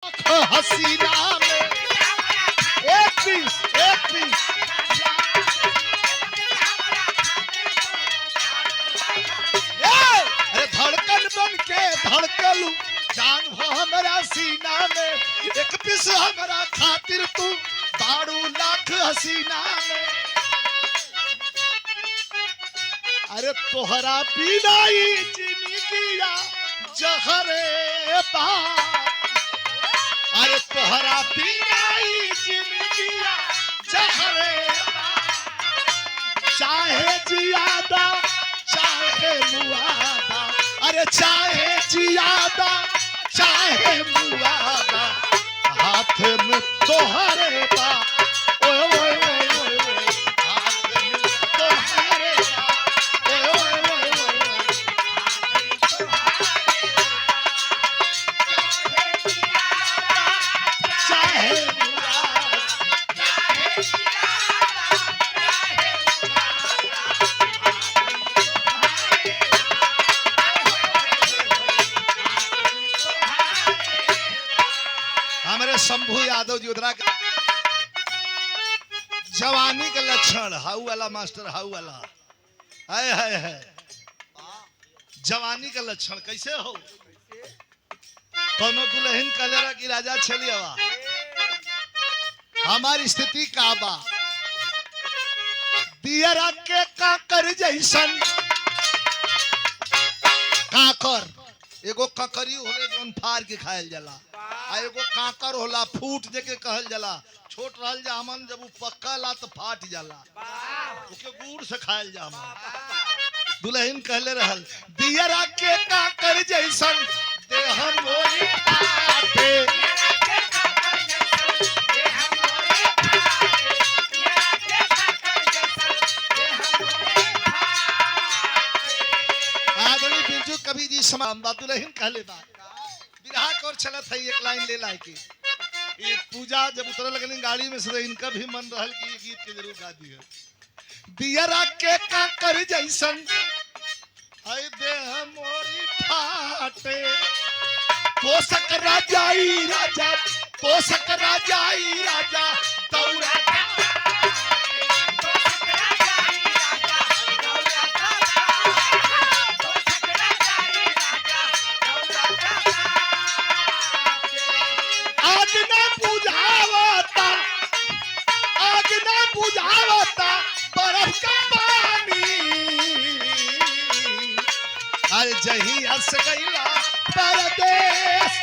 हसीना में एक पीस अरे धड़कन बन के धड़कलू जान हो हमारा सीना में एक पीस हमारा खातिर तू बाड़ू लाख हसीना में। अरे तोहरा बिना ही जिंदगिया जहरे बा। अरे तोहरा बिना ही जिंदगिया जहरे बा। चाहे जियादा चाहे मुआदा। अरे चाहे जियादा चाहे मुआदा हाथ में तोहरे बा। ओए ओए ओए ओए ओए हाथ में तोहरे बा। ओए ओए ओए ओए चाहे हमारे शंभू यादव जी उधरा के जवानी के लक्षण हाउ वाला मास्टर हाउ वाला है जवानी का लक्षण कैसे हो। कोनो दुल्हन कलेरा की राजा छलियावा हमारी स्थिति का बा दियरा के काकर जैसन काकर एगो ककरी होले जोन फाड़ के खायल जाला आ एगो काकर होला फूट देके कहल जाला। छोट रहल जा हमन जब पक्का ला तो फाट जाला ओके गुड़ से खायल जा हमन। दुल्हन कहले रहल दियरा के काकर जैसन देह मोरी फाटे। आदमी बिरजू कभी जी समाम दुल्हन कहले बा बिरहा कर चलत है एक लाइन ले लाए के ये पूजा जब उतर लगनी गाड़ी में से इनका भी मन रहल कि ये गीत के जरूर गा दिए। दियरा के काकर जैसन ऐ देह मोरी फाटे। पोषक राजाई राजा पोषक राजाई राजा दौड़ा बुझावता बर्फ का पानी। अरे जही हंस गईला परदेश